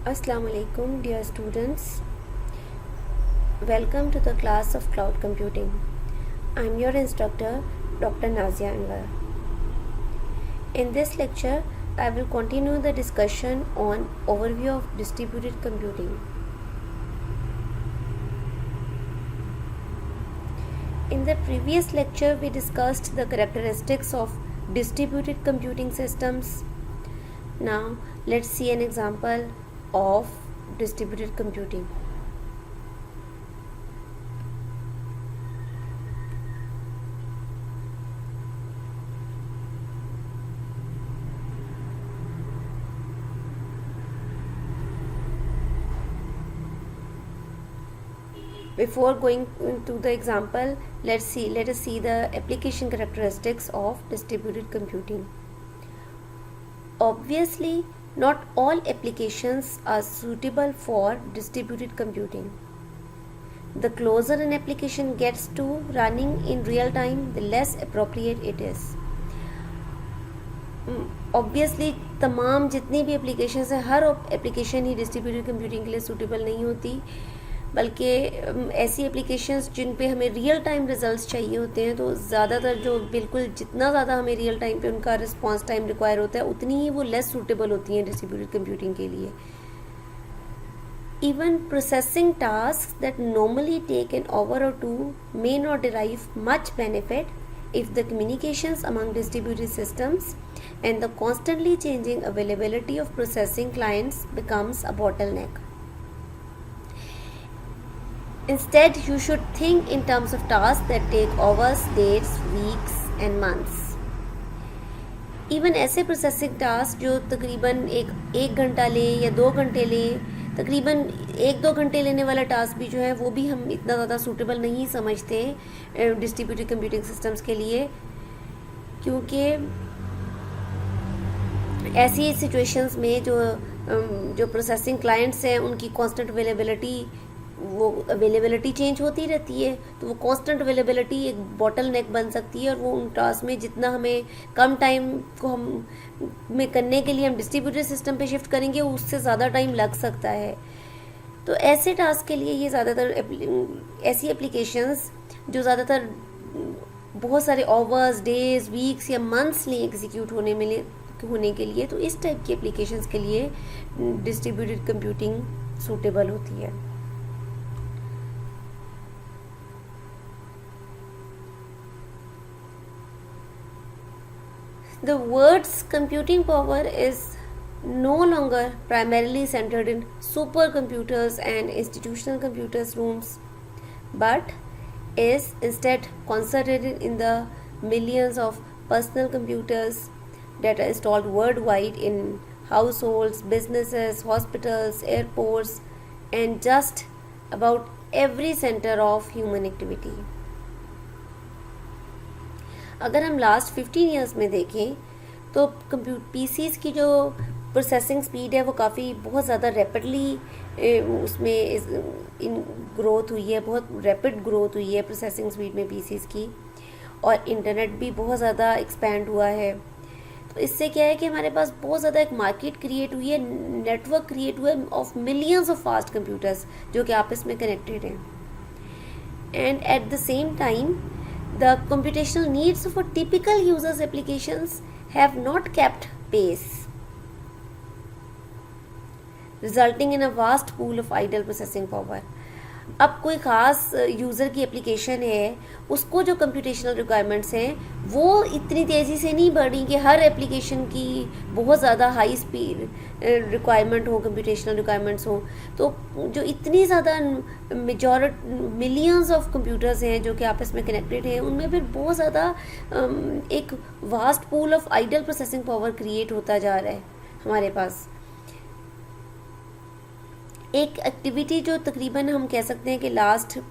Assalamu alaikum, dear students. Welcome to the class of cloud computing. I am your instructor, Dr. Nazia Anwar. In this lecture, I will continue the discussion on overview of distributed computing. In the previous lecture, we discussed the characteristics of distributed computing systems. Now, let's see an example of distributed computing. Before going into the example, let us see the application characteristics of distributed computing. Obviously, not all applications are suitable for distributed computing. The closer an application gets to running in real time, the less appropriate it is. Obviously, तमाम जितनी भी applications हैं, हर application ही distributed computing के लिए suitable नहीं होती, बल्कि ऐसी एप्लीकेशंस जिन पे हमें रियल टाइम रिजल्ट्स चाहिए होते हैं, तो ज़्यादातर जो बिल्कुल जितना ज़्यादा हमें रियल टाइम पे उनका रिस्पांस टाइम रिक्वायर होता है, उतनी ही वो लेस सूटेबल होती हैं डिस्ट्रीब्यूटेड कंप्यूटिंग के लिए. Even processing tasks that normally take an hour or two may not derive much benefit if the communications among distributed systems and the constantly changing availability of processing clients becomes a bottleneck. Instead, you should think in terms of tasks that take hours, days, weeks and months. Even ऐसे processing task जो तकरीबन एक घंटा ले या 2 घंटे ले, तकरीबन 1-2 घंटे लेने वाला टास्क भी जो है वो भी हम इतना ज़्यादा सूटेबल नहीं समझते डिस्ट्रीब्यूटेड कंप्यूटिंग सिस्टम्स के लिए, क्योंकि ऐसी सिचुएशंस में जो प्रोसेसिंग क्लाइंट्स हैं उनकी कांस्टेंट अवेलेबिलिटी चेंज होती रहती है, तो वो कांस्टेंट अवेलेबिलिटी एक बॉटल नेक बन सकती है, और वो उन टास्क में जितना हमें कम टाइम को हम में करने के लिए हम डिस्ट्रीब्यूटेड सिस्टम पे शिफ्ट करेंगे, उससे ज़्यादा टाइम लग सकता है. तो ऐसे टास्क के लिए ये ज़्यादातर ऐसी एप्लीकेशंस जो ज़्यादातर बहुत सारे आवर्स, डेज, वीक्स या मंथ्स लिए एग्जीक्यूट होने के लिए, तो इस टाइप की एप्लीकेशंस के लिए डिस्ट्रीब्यूटेड कंप्यूटिंग सूटेबल होती है. The world's computing power is no longer primarily centered in supercomputers and institutional computers rooms, but is instead concentrated in the millions of personal computers that are installed worldwide in households, businesses, hospitals, airports, and just about every center of human activity. अगर हम last 15 years में देखें तो PCs की जो processing speed है वो काफ़ी बहुत ज़्यादा रैपिडली उसमें ग्रोथ हुई है, बहुत रैपिड ग्रोथ हुई है प्रोसेसिंग स्पीड में पीसीज की, और इंटरनेट भी बहुत ज़्यादा एक्सपैंड हुआ है. तो इससे क्या है कि हमारे पास बहुत ज़्यादा एक मार्केट क्रिएट हुई है, नेटवर्क क्रिएट हुआ है of millions of fast computers जो कि आपस में कनेक्टेड हैं. And at the same time the computational needs of a typical user's applications have not kept pace, resulting in a vast pool of idle processing power. अब कोई ख़ास user की application है, उसको जो कंप्यूटेशनल रिक्वायरमेंट्स हैं वो इतनी तेज़ी से नहीं बढ़ी कि हर एप्लीकेशन की बहुत ज़्यादा हाई स्पीड रिक्वायरमेंट हो, कंप्यूटेशनल रिक्वायरमेंट्स हो. तो जो इतनी ज़्यादा मिलियंस ऑफ कंप्यूटर्स हैं जो कि आपस में कनेक्टेड हैं, उनमें फिर बहुत ज़्यादा एक vast pool of idle processing power create होता जा रहा है हमारे पास. एक एक्टिविटी जो तकरीबन हम कह सकते हैं कि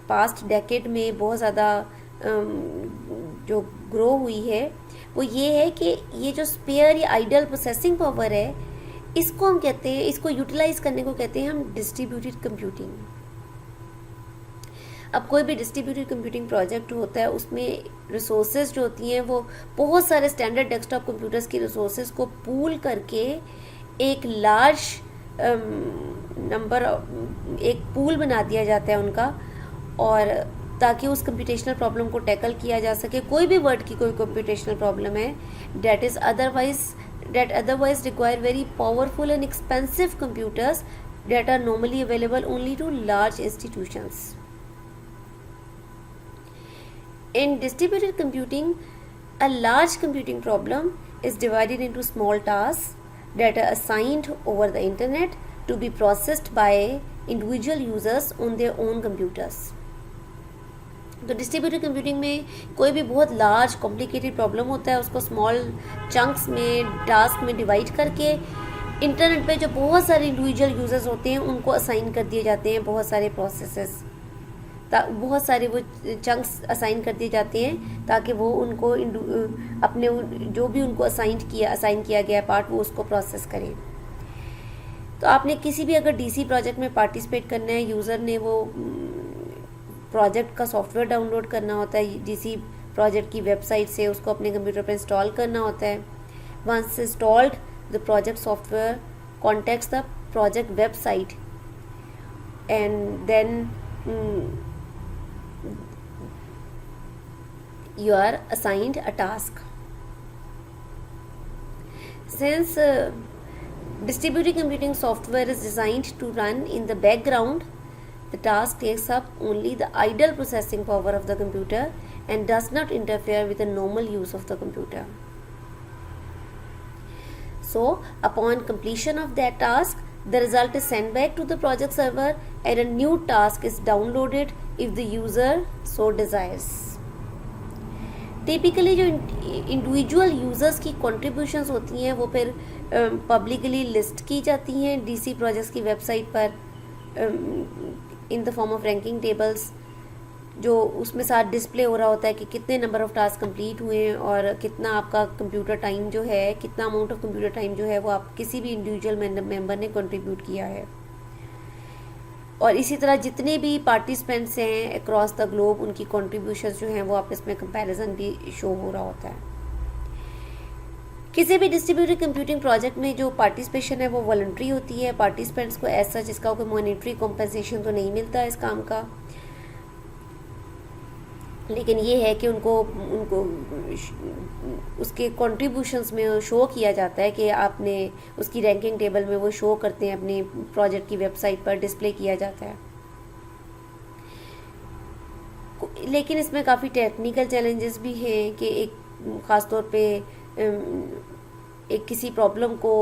पास्ट डेकेड में बहुत ज़्यादा जो ग्रो हुई है, वो ये है कि ये जो स्पेयर या आइडल प्रोसेसिंग पावर है, इसको हम कहते हैं, इसको यूटिलाइज करने को कहते हैं हम डिस्ट्रीब्यूटेड कंप्यूटिंग. अब कोई भी डिस्ट्रीब्यूटेड कंप्यूटिंग प्रोजेक्ट होता है, उसमें रिसोर्सेज जो होती हैं वो बहुत सारे स्टैंडर्ड डेस्कटॉप कंप्यूटर्स की रिसोर्सेज को पूल करके एक लार्ज नंबर एक पूल बना दिया जाता है उनका, और ताकि उस कंप्यूटेशनल प्रॉब्लम को टैकल किया जा सके। कोई भी वर्ड की कोई कंप्यूटेशनल प्रॉब्लम है that otherwise require very powerful and expensive computers that are normally available only to large institutions. In distributed computing, a large computing problem is divided into small tasks that are assigned over the internet to be processed by individual users on their own computers. तो distributed computing में कोई भी बहुत large complicated problem होता है, उसको small chunks में, task में डिवाइड करके इंटरनेट पे जो बहुत सारे इंडिविजुअल यूजर्स होते हैं उनको असाइन कर दिए जाते हैं बहुत सारे प्रोसेसेस, बहुत सारे वो चंक्स असाइन कर दिए जाते हैं ताकि वो उनको अपने जो भी उनको असाइन किया गया पार्ट वो उसको प्रोसेस करें। तो आपने किसी भी अगर डीसी प्रोजेक्ट में पार्टिसिपेट करना है, यूज़र ने वो प्रोजेक्ट का सॉफ्टवेयर डाउनलोड करना होता है डीसी प्रोजेक्ट की वेबसाइट से, उसको अपने कंप्यूटर पर इंस्टॉल करना होता है। Once installed the project software contacts the project website and then you are assigned a task. Since distributed computing software is designed to run in the background, the task takes up only the idle processing power of the computer and does not interfere with the normal use of the computer. So, upon completion of that task, the result is sent back to the project server and a new task is downloaded if the user so desires. Typically जो individual users की contributions होती हैं वो फिर publicly list की जाती हैं DC projects की वेबसाइट पर in the form of ranking tables, जो उसमें साथ डिस्प्ले हो रहा होता है कि कितने नंबर ऑफ टास्क कंप्लीट हुए हैं और कितना आपका कंप्यूटर टाइम जो है, कितना अमाउंट ऑफ कंप्यूटर टाइम जो है वो आप किसी भी इंडिविजुअल मेंबर ने कंट्रीब्यूट किया है। और इसी तरह जितने भी पार्टिसिपेंट्स हैं अक्रॉस द ग्लोब उनकी कंट्रीब्यूशंस जो हैं वो आपस में कंपैरिजन भी शो हो रहा होता है। किसी भी डिस्ट्रीब्यूटेड कंप्यूटिंग प्रोजेक्ट में जो पार्टिसिपेशन है वो वॉलंटरी होती है। पार्टिसिपेंट्स को ऐसा जिसका कोई मॉनेटरी कॉम्पेंसेशन तो नहीं मिलता इस काम का, लेकिन ये है कि उनको उसके कंट्रीब्यूशंस में शो किया जाता है कि आपने उसकी रैंकिंग टेबल में वो शो करते हैं, अपने प्रोजेक्ट की वेबसाइट पर डिस्प्ले किया जाता है। लेकिन इसमें काफ़ी टेक्निकल चैलेंजेस भी हैं कि एक ख़ास तौर पे एक किसी प्रॉब्लम को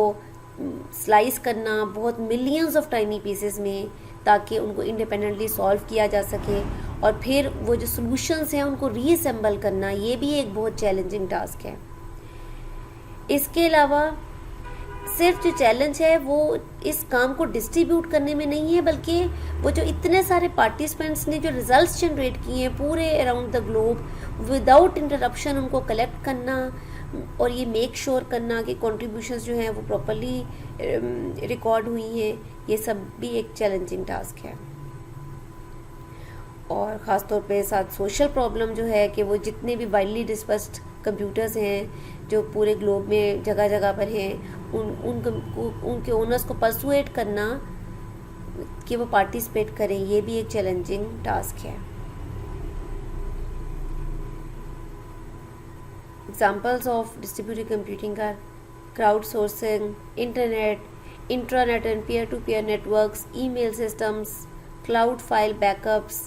स्लाइस करना बहुत मिलियंस ऑफ टाइनी पीसेस में ताकि उनको इंडिपेंडेंटली सॉल्व किया जा सके, और फिर वो जो सॉल्यूशंस हैं उनको रीअसेंबल करना, ये भी एक बहुत चैलेंजिंग टास्क है। इसके अलावा सिर्फ जो चैलेंज है वो इस काम को डिस्ट्रीब्यूट करने में नहीं है, बल्कि वो जो इतने सारे पार्टिसिपेंट्स ने जो रिजल्ट्स जनरेट किए हैं पूरे around the globe without interruption उनको कलेक्ट करना और ये मेक श्योर करना कि कंट्रीब्यूशंस जो हैं वो प्रॉपरली रिकॉर्ड हुई हैं, ये सब भी एक चैलेंजिंग टास्क है। और ख़ास तौर पे साथ सोशल प्रॉब्लम जो है कि वो जितने भी वाइडली डिस्पर्स्ड कंप्यूटर्स हैं जो पूरे ग्लोब में जगह जगह पर हैं उनके ओनर्स को परसुएट करना कि वो पार्टिसिपेट करें, ये भी एक चैलेंजिंग टास्क है। Examples of distributed computing are crowdsourcing, internet, intranet and peer-to-peer networks, email systems, cloud file backups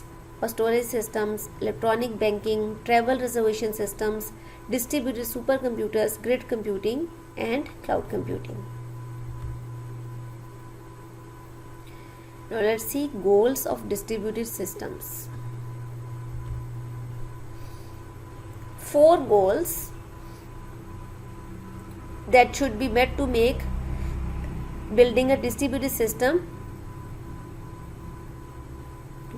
or storage systems, electronic banking, travel reservation systems, distributed supercomputers, grid computing and cloud computing. Now let's see goals of distributed systems. 4 goals that should be met to make building a distributed system.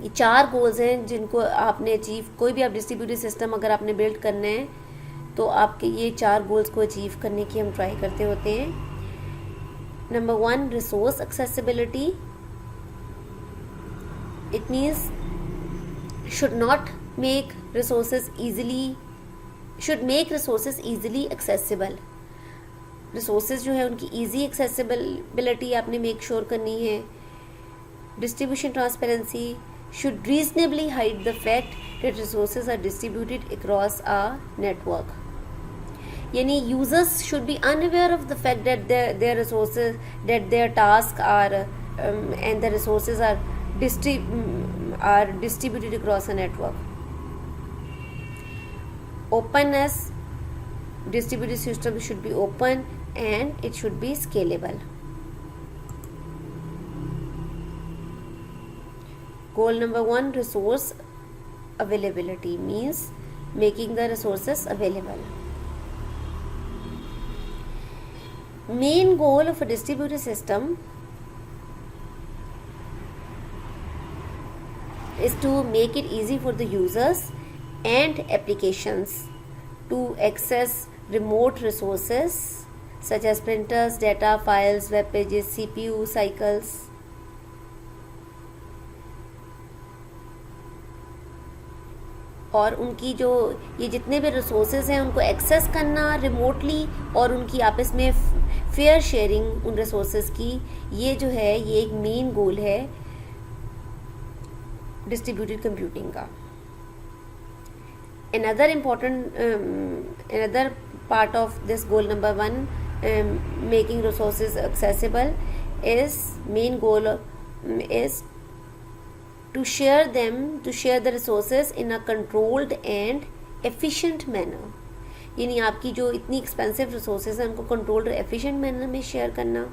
ये 4 goals हैं जिनको आपने achieve, कोई भी आप distributed system अगर आपने build करना है तो आपके ये 4 गोल्स को अचीव करने की हम ट्राई करते होते हैं। Number 1, resource accessibility. It means should make resources easily accessible. Resources जो है उनकी ईजी एक्सेसिबिलिटी आपने मेक श्योर करनी है। distribution transparency should reasonably hide the fact that resources are distributed across a network. Yani users should be unaware of the fact that their resources, that their tasks are and the resources are distributed across a network. Openness, distributed system should be open and it should be scalable. Goal number 1, resource availability, means making the resources available. Main goal of a distributed system is to make it easy for the users and applications to access remote resources such as printers, data, files, web pages, CPU cycles. और उनकी जो ये जितने भी resources हैं उनको access करना remotely और उनकी आपस में फेयर शेयरिंग उन रिसोर्सेज की, ये जो है ये एक मेन गोल है डिस्ट्रीब्यूटेड कंप्यूटिंग का. another part of this goal number 1, making resources accessible, is main goal is to share the resources in a controlled and efficient manner. यानी आपकी जो इतनी एक्सपेंसिव रिसोर्सेज हैं उनको कंट्रोल्ड और एफिशिएंट मैनर में शेयर करना.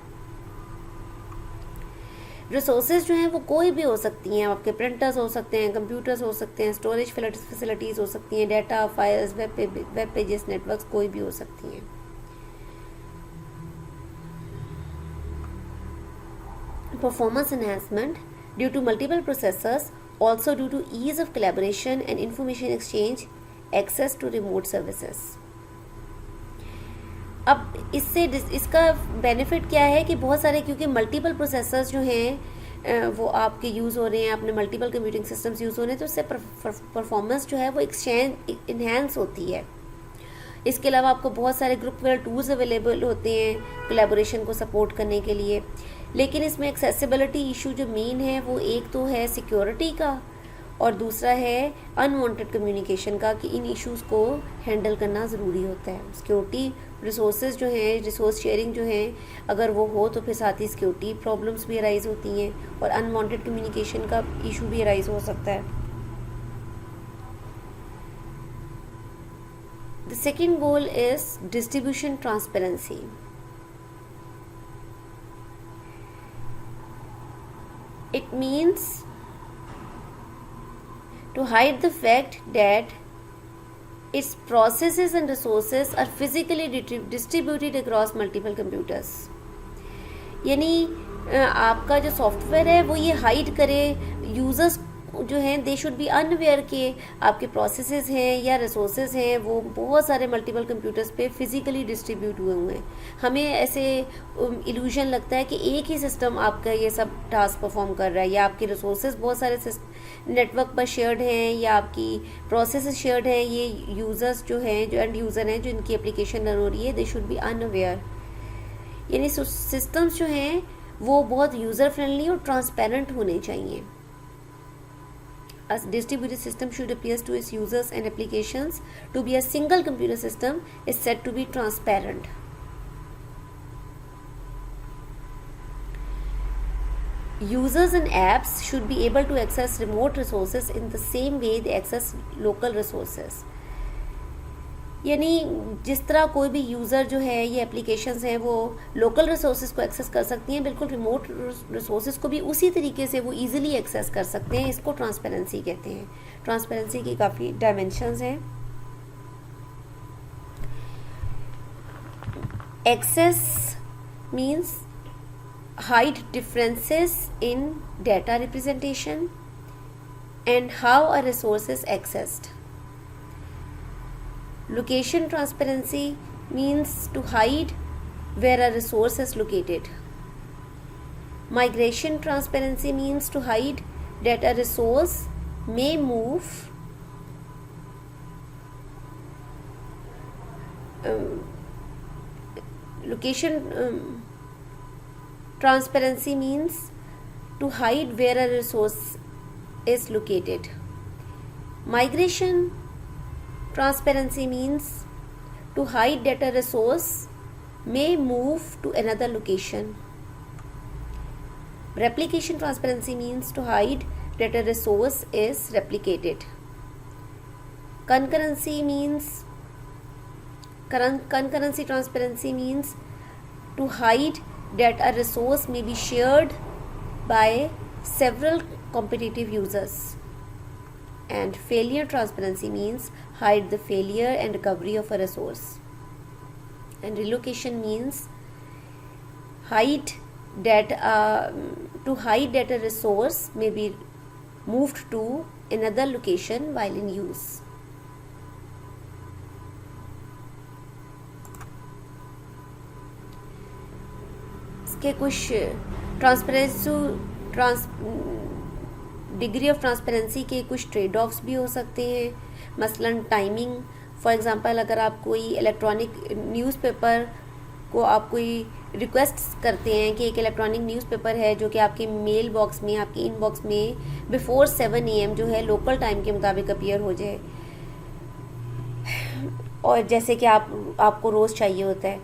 रिसोर्सेज जो हैं वो कोई भी हो सकती हैं, आपके प्रिंटर्स हो सकते हैं, कंप्यूटर्स हो सकते हैं, स्टोरेज फैसिलिटीज़ हो सकती हैं, data, files, web pages, networks कोई भी हो सकती हैं. Performance enhancement due to multiple processors, also due to ease of collaboration and information exchange, access to remote services. अब इसका बेनिफिट क्या है कि बहुत सारे, क्योंकि मल्टीपल प्रोसेसर्स जो हैं वो आपके यूज़ हो रहे हैं, आपने मल्टीपल कंप्यूटिंग सिस्टम्स यूज़ हो रहे हैं, तो उससे परफॉर्मेंस जो है वो इन्हेंस होती है. इसके अलावा आपको बहुत सारे ग्रुप वेयर टूल्स अवेलेबल होते हैं कोलैबोरेशन को सपोर्ट करने के लिए. लेकिन इसमें एक्सेसिबिलिटी इशू जो मेन है वो एक तो है सिक्योरिटी का और दूसरा है अनवांटेड कम्युनिकेशन का, कि इन इश्यूज़ को हैंडल करना ज़रूरी होता है. सिक्योरिटी रिसोर्सेज जो हैं, रिसोर्स शेयरिंग जो हैं, अगर वो हो तो फिर साथ ही सिक्योरिटी प्रॉब्लम्स भी अराइज होती हैं और अनवांटेड कम्युनिकेशन का इशू भी अराइज हो सकता है. The second goal is distribution transparency. It means to hide the fact that its processes and resources are physically distributed across multiple computers. यानी आपका जो सॉफ्टवेयर है वो ये हाइड करे, यूज़र्स जो हैं दे शुड बी अनअवेयर के आपके प्रोसेसेस हैं या रिसोर्सेज हैं वो बहुत सारे मल्टीपल कंप्यूटर्स पे फिज़िकली डिस्ट्रीब्यूट हुए हैं. हमें ऐसे इल्यूजन लगता है कि एक ही सिस्टम आपका ये सब टास्क परफॉर्म कर रहा है, या आपके रिसोर्सेज बहुत सारे नेटवर्क पर शेयर्ड हैं, या आपकी प्रोसेसेस शेयर्ड हैं. ये यूज़र्स जो हैं, जो एंड यूज़र हैं, जो इनकी एप्लीकेशन रन हो रही है, दे शुड बी अनअवेयर. यानी सिस्टम्स जो हैं वो बहुत यूज़र फ्रेंडली और ट्रांसपेरेंट होने चाहिए. A distributed system should appear to its users and applications to be a single computer system is said to be transparent. Users and apps should be able to access remote resources in the same way they access local resources. यानी जिस तरह कोई भी user जो है, ये applications हैं वो लोकल रिसोर्सेज को एक्सेस कर सकती हैं, बिल्कुल रिमोट रिसोर्सेज को भी उसी तरीके से वो इजीली एक्सेस कर सकते हैं. इसको ट्रांसपेरेंसी कहते हैं. ट्रांसपेरेंसी की काफ़ी डायमेंशंस हैं. Access means hide differences in data representation and how a resource is accessed. Location transparency means to hide where a resource is located. Migration transparency means to hide that a resource may move location transparency means to hide where a resource is located. Migration transparency means to hide that a resource may move to another location. Replication transparency means to hide that a resource is replicated. Concurrency transparency means to hide that a resource may be shared by several competitive users. And failure transparency means hide the failure and recovery of a resource. And relocation means hide that to hide that a resource may be moved to another location while in use. इसके कुछ degree of transparency के कुछ trade offs भी हो सकते हैं. मसलन timing. For example अगर आप कोई इलेक्ट्रॉनिक न्यूज़पेपर को आप कोई रिक्वेस्ट करते हैं कि एक इलेक्ट्रॉनिक न्यूज़पेपर है जो कि आपके मेल बॉक्स में, आपके इनबॉक्स में बिफोर 7 AM जो है लोकल टाइम के मुताबिक अपीयर हो जाए, और जैसे कि आपको रोज़ चाहिए होता है,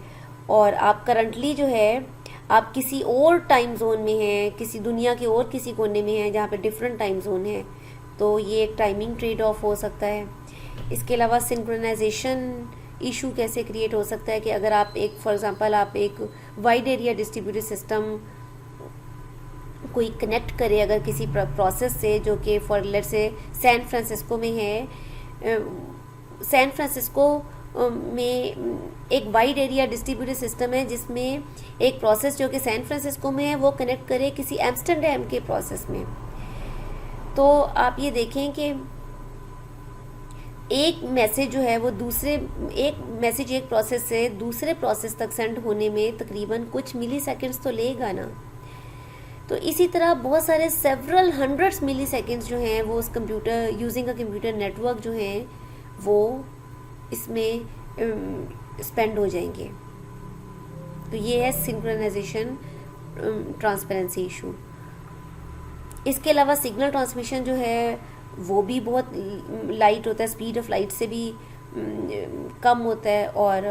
और आप करंटली जो है आप किसी और टाइम जोन में हैं, किसी दुनिया के और किसी कोने में हैं जहाँ पे डिफरेंट टाइम जोन है, तो ये एक टाइमिंग ट्रेड ऑफ हो सकता है. इसके अलावा सिंक्रोनाइजेशन इशू कैसे क्रिएट हो सकता है कि अगर आप एक फॉर एग्जांपल आप एक वाइड एरिया डिस्ट्रीब्यूटेड सिस्टम कोई कनेक्ट करे अगर किसी प्रोसेस से जो कि for let's say San Francisco में है, सैन फ्रांसिस्को में एक वाइड एरिया डिस्ट्रीब्यूटेड सिस्टम है जिसमें एक प्रोसेस जो कि सैन फ्रांसिस्को में है वो कनेक्ट करे किसी एम्स्टर्डम के प्रोसेस में. तो आप ये देखें कि एक मैसेज जो है वो एक प्रोसेस से दूसरे प्रोसेस तक सेंड होने में तकरीबन कुछ मिली सेकेंड्स तो लेगा ना. तो इसी तरह बहुत सारे सेवरल हंड्रेड्स मिली सेकेंड्स जो हैं वो उस computer using a computer network जो हैं वो इसमें स्पेंड हो जाएंगे. तो ये है सिंक्रोनाइजेशन ट्रांसपेरेंसी इशू. इसके अलावा सिग्नल ट्रांसमिशन जो है वो भी बहुत लाइट होता है, स्पीड ऑफ लाइट से भी कम होता है, और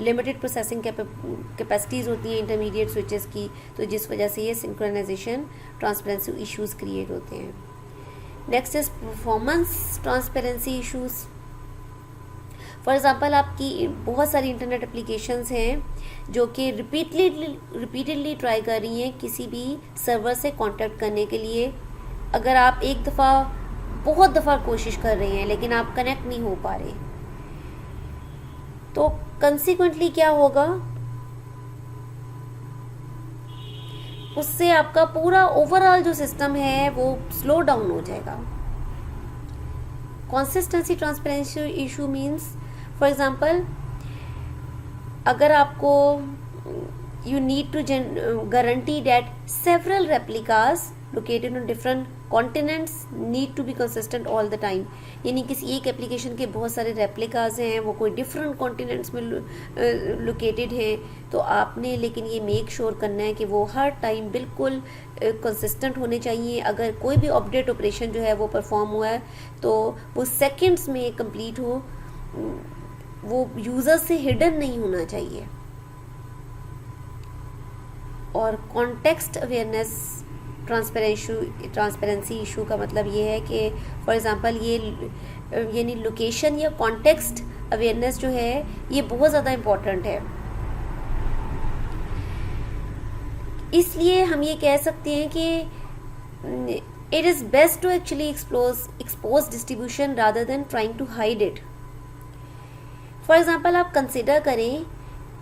लिमिटेड प्रोसेसिंग कैपेसिटीज़ होती हैं इंटरमीडिएट स्विचेस की, तो जिस वजह से ये सिंक्रोनाइजेशन ट्रांसपेरेंसी इश्यूज क्रिएट होते हैं. Next is performance transparency issues. For example आपकी बहुत सारी इंटरनेट एप्लीकेशंस हैं जो कि रिपीटेडली ट्राई कर रही हैं किसी भी सर्वर से कांटेक्ट करने के लिए. अगर आप एक दफ़ा बहुत दफ़ा कोशिश कर रहे हैं लेकिन आप कनेक्ट नहीं हो पा रहे, तो कंसिक्वेंटली क्या होगा, उससे आपका पूरा ओवरऑल जो सिस्टम है वो स्लो डाउन हो जाएगा. Consistency transparency issue means for example अगर आपको you need to guarantee that several replicas located on different continents need to be consistent all the time. यानी किसी एक एप्लीकेशन के बहुत सारे रेप्लिकाज हैं, वो कोई डिफरेंट कॉन्टिनेंट्स में लोकेटेड हैं, तो आपने लेकिन ये मेक श्योर करना है कि वो हर टाइम बिल्कुल कंसिस्टेंट होने चाहिए. अगर कोई भी अपडेट ऑपरेशन जो है वो परफॉर्म हुआ है तो वो सेकंड्स में कंप्लीट हो, वो यूज़र से हिडन नहीं होना चाहिए. और कॉन्टेक्स्ट अवेयरनेस ट्रांसपेरेंसी इशू का मतलब ये है कि फॉर एग्जांपल ये यानी लोकेशन या कॉन्टेक्स्ट अवेयरनेस जो है ये बहुत ज़्यादा इम्पॉर्टेंट है. इसलिए हम ये कह सकते हैं कि it is best to actually expose distribution rather than trying to hide it. For example आप कंसिडर करें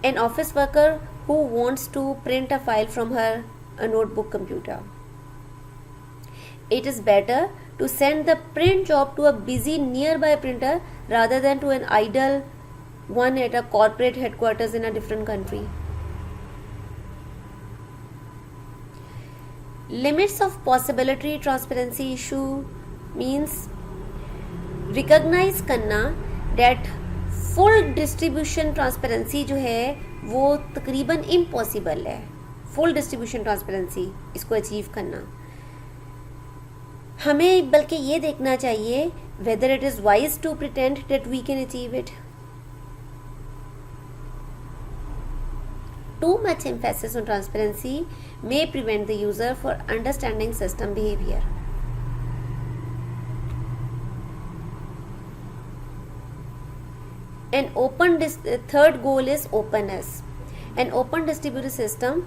an office worker who wants to print a file from her notebook computer. It is better to send the print job to a busy nearby printer rather than to an idle one at a corporate headquarters in a different country. Limits of possibility transparency issue means recognize करना that full distribution transparency जो है वो तकरीबन impossible है. Full distribution transparency इसको achieve करना हमें बल्कि ये देखना चाहिए whether it is wise to pretend that we can achieve it. Too much emphasis on transparency may prevent the user from understanding system behavior. Third goal is openness. An open distributed system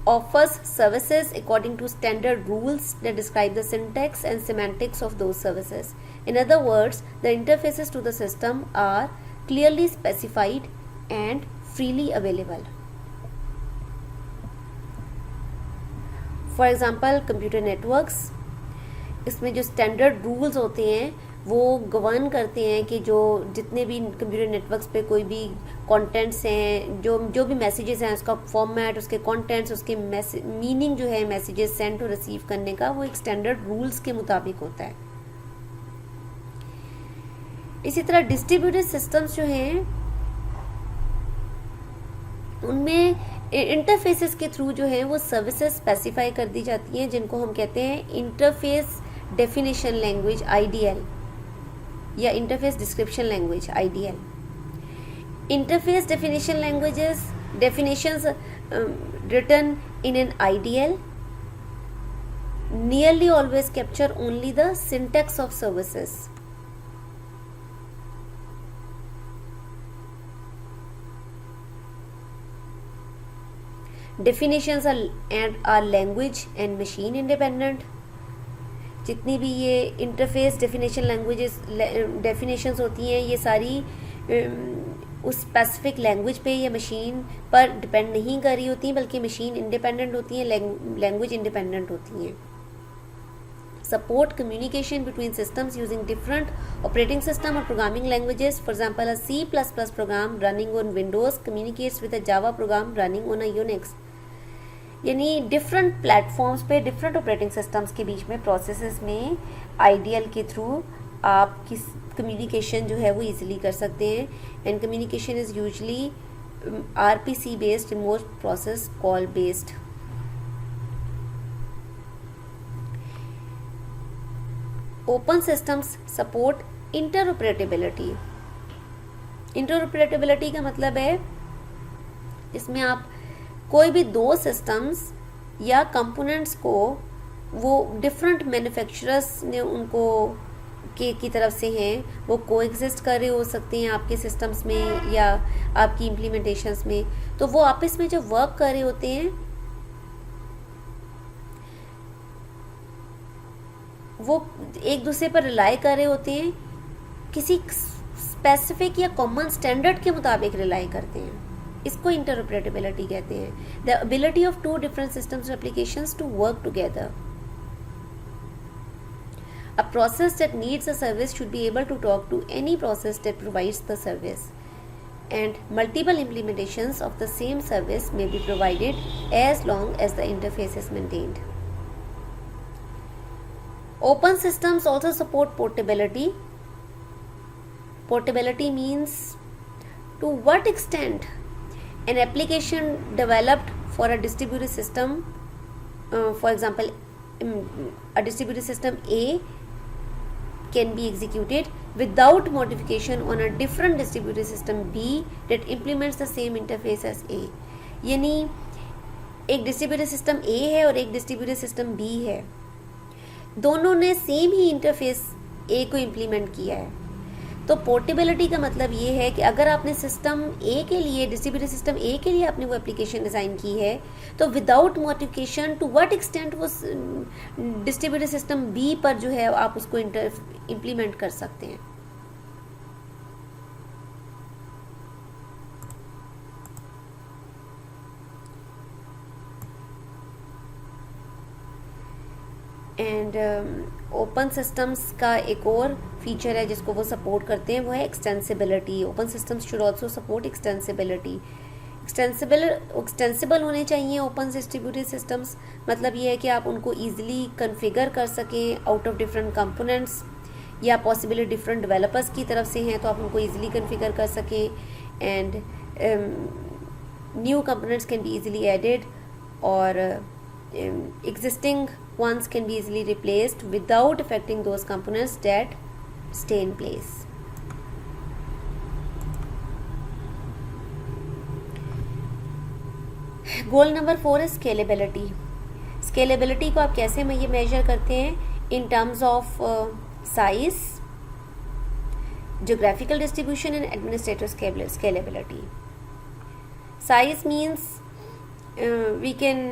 offers services according to standard rules that describe the syntax and semantics of those services. In other words, the interfaces to the system are clearly specified and freely available. For example, computer networks, इसमें जो standard rules होते हैं वो govern करते हैं कि जो जितने भी कंप्यूटर नेटवर्क्स पे कोई भी कंटेंट्स हैं, जो भी मैसेजेस हैं, उसका फॉर्मेट, उसके कंटेंट्स, उसके मीनिंग जो है मैसेजेस सेंड और रिसीव करने का, वो एक स्टैंडर्ड रूल्स के मुताबिक होता है. इसी तरह डिस्ट्रीब्यूटेड सिस्टम्स जो हैं उनमें इंटरफेसेस के थ्रू जो है वो सर्विसेज स्पेसिफाई कर दी जाती हैं, जिनको हम कहते हैं इंटरफेस डेफिनेशन लैंग्वेज IDL या interface description language IDL. Interface definition languages definitions written in an IDL nearly always capture only the syntax of services. Definitions are language and machine independent. जितनी भी ये इंटरफेस डेफिनेशन लैंग्वेजेस डेफिनेशंस होती हैं ये सारी उस specific language पे या मशीन पर डिपेंड नहीं कर रही होती हैं, बल्कि मशीन इंडिपेंडेंट होती हैं, लैंग्वेज इंडिपेंडेंट होती हैं. Support communication between systems using different operating system or programming languages. For example, a C++ program running on Windows communicates with a Java program running on a Unix. यानी different platforms पे different operating systems के बीच में processes में IDL के through आप किस communication जो है वो इजीली कर सकते हैं. And communication is usually RPC based, remote process call based. Open systems support interoperability. Interoperability का मतलब है इसमें आप कोई भी दो सिस्टम्स या कंपोनेंट्स को वो डिफरेंट मैन्युफैक्चरर्स ने उनको की तरफ से हैं वो कोएग्जिस्ट कर रहे हो सकते हैं आपके सिस्टम्स में या आपकी इम्प्लीमेंटेशंस में. तो वो आपस में जब वर्क कर रहे होते हैं वो एक दूसरे पर रिलाई कर रहे होते हैं, किसी स्पेसिफिक या कॉमन स्टैंडर्ड के मुताबिक रिलाई करते हैं. इसको इंटरऑपरेटेबिलिटी कहते हैं. The ability of two different systems और applications to work together. A process that needs a service should be able to talk to any process that provides the service, and multiple implementations of the same service may be provided as long as the interface is maintained. Open systems also support portability. Portability means to what extent an application developed for a distributed system, for example, a distributed system A can be executed without modification on a different distributed system B that implements the same interface as A. यानी एक distributed system A है और एक distributed system B है, दोनों ने same he interface A को implement किया है. तो पोर्टेबिलिटी का मतलब ये है कि अगर आपने सिस्टम A के लिए, डिस्ट्रीब्यूटेड सिस्टम A के लिए आपने वो एप्लीकेशन डिज़ाइन की है तो without modification to what extent वो डिस्ट्रीब्यूटेड सिस्टम B पर जो है आप उसको इम्प्लीमेंट कर सकते हैं. एंड ओपन सिस्टम्स का एक और फीचर है जिसको वो सपोर्ट करते हैं, वो है extensibility. Open systems should also support extensibility. Extensible होने चाहिए ओपन डिस्ट्रीब्यूटेड सिस्टम्स. मतलब ये है कि आप उनको ईजिली कन्फिगर कर सकें आउट ऑफ डिफरेंट कंपोनेंट्स, या पॉसिबली डिफरेंट डेवलपर्स की तरफ से हैं तो आप उनको ईजिली कन्फिगर कर सकें. And new components can be easily added or existing ones can be easily replaced without affecting those components that stay in place. Goal number 4 है स्केलेबिलिटी. स्केलेबिलिटी को आप कैसे मेजर करते हैं? In terms of size, geographical distribution and administrative scalability. Size means we can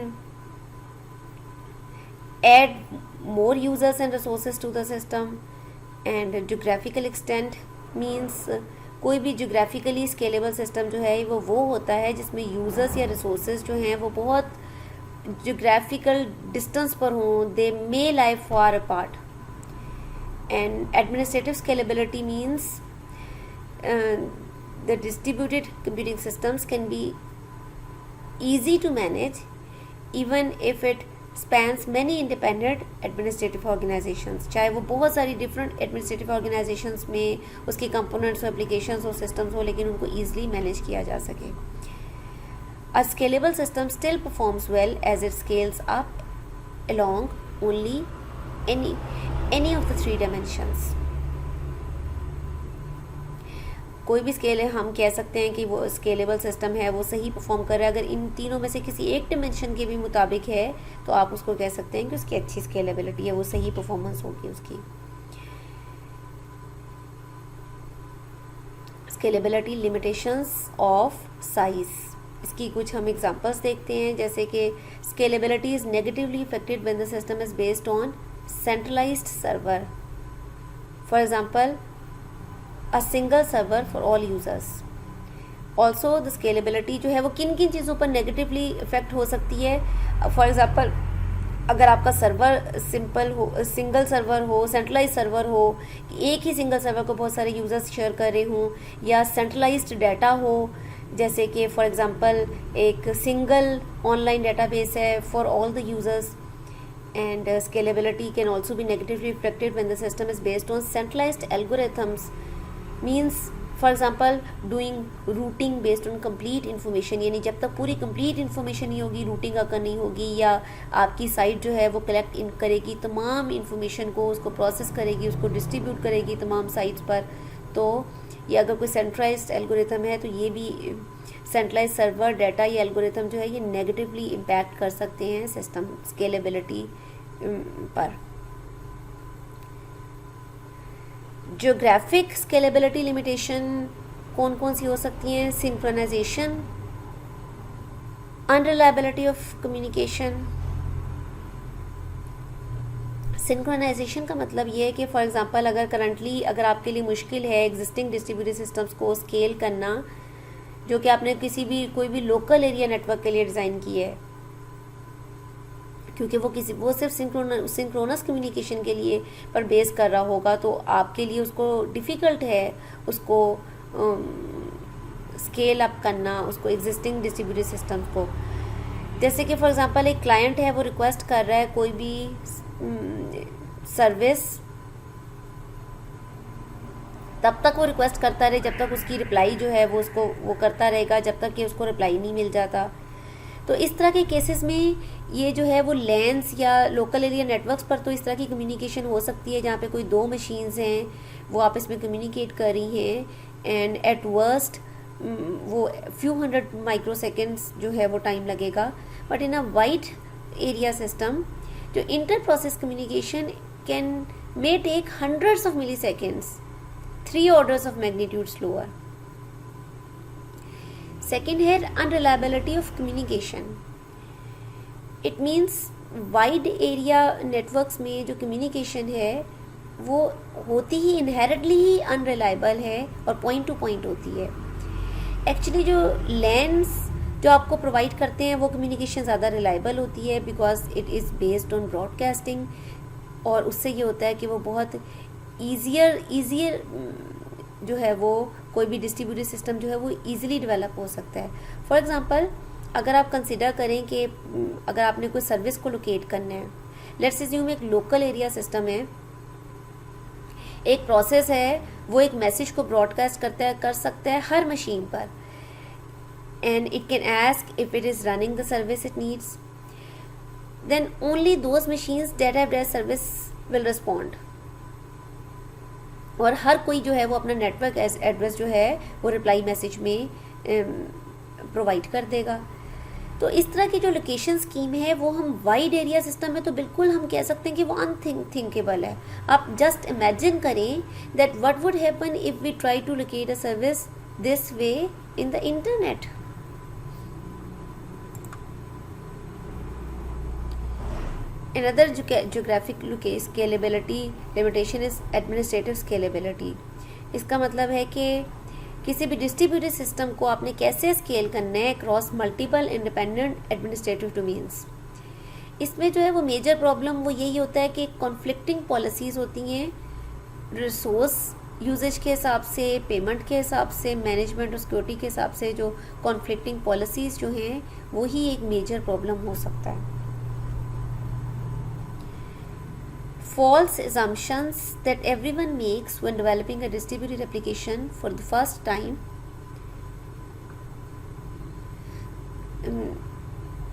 add more users and resources to the system, and geographical extent means कोई भी geographically scalable system जो है वो होता है जिसमें users या resources जो हैं वो बहुत geographical distance पर हों, they may lie far apart. And administrative scalability means the distributed computing systems can be easy to manage even if it spans many independent administrative organizations. चाहे वो बहुत सारी different administrative organizations में उसके components और applications और systems हो, लेकिन उनको easily manage किया जा सके. A scalable system still performs well as it scales up along only any of the 3 dimensions. कोई भी स्केल है, हम कह सकते हैं कि वो स्केलेबल सिस्टम है, वो सही परफॉर्म कर रहा है. अगर इन तीनों में से किसी एक डिमेंशन के भी मुताबिक है तो आप उसको कह सकते हैं कि उसकी अच्छी स्केलेबिलिटी है, वो सही परफॉर्मेंस होगी उसकी. स्केलेबिलिटी लिमिटेशंस ऑफ साइज, इसकी कुछ हम एग्जांपल्स देखते हैं. जैसे कि scalability is negatively affected when the system is based on centralised server. For example a single server for all users. Also the scalability जो है वो किन किन चीज़ों पर नेगेटिवली इफेक्ट हो सकती है. फॉर एग्जांपल अगर आपका सर्वर सिंपल हो, सिंगल सर्वर हो, सेंट्रलाइज सर्वर हो, एक ही सिंगल सर्वर को बहुत सारे यूजर्स शेयर कर रहे हों, या सेंट्रलाइज्ड डाटा हो, जैसे कि फॉर एग्जांपल एक सिंगल ऑनलाइन डाटाबेस है for all the users. And scalability can also be negatively affected when the system is based on centralized algorithms. Means for example doing routing based on complete information, यानी जब तक पूरी complete information नहीं होगी, routing अगर नहीं होगी, या आपकी साइट जो है वो कलेक्ट करेगी तमाम information को, उसको प्रोसेस करेगी, उसको डिस्ट्रीब्यूट करेगी तमाम साइट्स पर, तो ये अगर कोई सेंट्रलाइज्ड एल्गोरिथम है तो ये भी सेंट्रलाइज सर्वर डाटा या एल्गोरिथम जो है ये नेगेटिवली इम्पैक्ट कर सकते हैं सिस्टम स्केलेबिलिटी पर. ज्योग्राफिक स्केलेबिलिटी लिमिटेशन कौन कौन सी हो सकती हैं? Synchronization, unreliability of communication. Synchronization का मतलब ये है कि फॉर एग्जांपल अगर करंटली अगर आपके लिए मुश्किल है एग्जिस्टिंग डिस्ट्रीब्यूटेड सिस्टम्स को स्केल करना, जो कि आपने कोई भी लोकल एरिया नेटवर्क के लिए डिज़ाइन की है, क्योंकि वो सिर्फ सिंक्रोनस कम्युनिकेशन के लिए पर बेस कर रहा होगा, तो आपके लिए उसको डिफ़िकल्ट है उसको स्केल अप करना, उसको एग्जिस्टिंग डिस्ट्रीब्यूटेड सिस्टम्स को. जैसे कि फॉर एग्जांपल एक क्लाइंट है, वो रिक्वेस्ट कर रहा है कोई भी सर्विस, तब तक वो रिक्वेस्ट करता रहे जब तक उसकी रिप्लाई जो है वो करता रहेगा, जब तक कि उसको रिप्लाई नहीं मिल जाता. तो इस तरह के केसेस में ये जो है वो लैंस या लोकल एरिया नेटवर्क्स पर तो इस तरह की कम्युनिकेशन हो सकती है जहाँ पे कोई 2 मशीन्स हैं वो आपस में कम्युनिकेट कर रही हैं, एंड एट वर्स्ट वो फ्यू 100 माइक्रोसेकेंड्स जो है वो टाइम लगेगा. But in a wide area system जो inter process communication may take hundreds of milliseconds, 3 orders of magnitude slower. Second है unreliability of communication. It means wide area networks में जो communication है वो होती ही इनहेरेंटली ही अनरिलायबल है और पॉइंट टू पॉइंट होती है. एक्चुअली जो लैंस जो आपको प्रोवाइड करते हैं वो कम्युनिकेशन ज़्यादा रिलायबल होती है because it is based on broadcasting, और उससे ये होता है कि वो बहुत ईजियर जो है वो कोई भी डिस्ट्रीब्यूटेड सिस्टम जो है वो ईजिली डेवलप हो सकता है. फॉर एग्जांपल अगर आप कंसिडर करें कि अगर आपने कोई सर्विस को लोकेट करना है, लेट्स अज्यूम एक लोकल एरिया सिस्टम है, एक प्रोसेस है वो एक मैसेज को ब्रॉडकास्ट कर सकता है हर मशीन पर, and it can ask if it is running the service it needs. then only those machines that have that service will respond. और हर कोई जो है वो अपना नेटवर्क एड्रेस जो है वो रिप्लाई मैसेज में प्रोवाइड कर देगा. तो इस तरह की जो लोकेशन स्कीम है वो हम वाइड एरिया सिस्टम में तो बिल्कुल हम कह सकते हैं कि वो अनथिंकेबल है. आप जस्ट इमेजिन करें that what would happen if we try to locate a service this way in the internet. Another geographic scalability limitation is administrative scalability. इसका मतलब है कि किसी भी डिस्ट्रीब्यूटेड सिस्टम को आपने कैसे स्केल करना है across multiple independent administrative domains. इसमें जो है वो मेजर प्रॉब्लम वो यही होता है कि कॉन्फ्लिक्टिंग पॉलिसीज़ होती हैं रिसोर्स यूजेज के हिसाब से, पेमेंट के हिसाब से, मैनेजमेंट और सिक्योरिटी के हिसाब से. जो कॉन्फ्लिक्टिंग पॉलिसीज़ जो हैं वो ही एक मेजर प्रॉब्लम हो सकता है. False assumptions that everyone makes when developing a distributed application for the first time.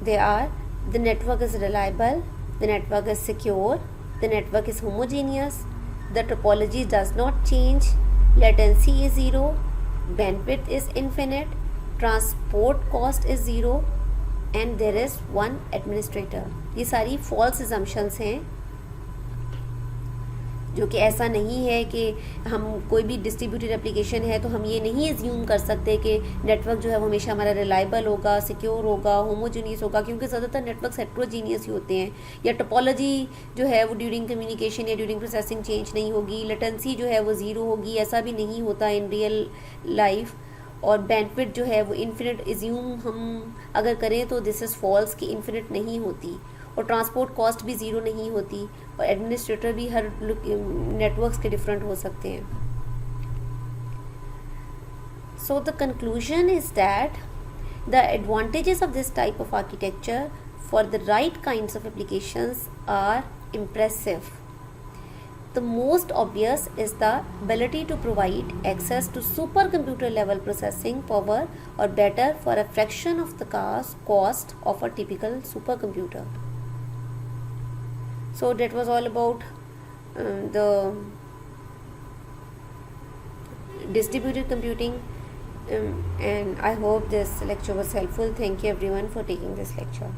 They are: the network is reliable, the network is secure, the network is homogeneous, the topology does not change, latency is zero, bandwidth is infinite, transport cost is zero, and there is one administrator. ये सारी false assumptions हैं जो कि ऐसा नहीं है कि हम कोई भी डिस्ट्रीब्यूटेड एप्लीकेशन है तो हम ये नहीं एज्यूम कर सकते कि नेटवर्क जो है वो हमेशा हमारा रिलायबल होगा, सिक्योर होगा, होमोजीनियस होगा, क्योंकि ज़्यादातर नेटवर्क हेट्रोजीनियस ही होते हैं. या टोपोलॉजी जो है वो ड्यूरिंग कम्युनिकेशन या ड्यूरिंग प्रोसेसिंग चेंज नहीं होगी. लेटेंसी जो है वो ज़ीरो होगी, ऐसा भी नहीं होता इन रियल लाइफ. और बैंडविड्थ जो है वो इन्फिनिट एज्यूम हम अगर करें तो दिस इज़ फॉल्स कि इन्फिनिट नहीं होती. और ट्रांसपोर्ट कॉस्ट भी ज़ीरो नहीं होती. और एडमिनिस्ट्रेटर भी हर नेटवर्क्स के डिफरेंट हो सकते हैं. So the conclusion is that the advantages of this type of architecture for the right kinds of applications are impressive. The most obvious is the ability to provide access to supercomputer level processing power or better for a fraction of the cost of a typical supercomputer. So that was all about the distributed computing, and I hope this lecture was helpful. Thank you everyone for taking this lecture.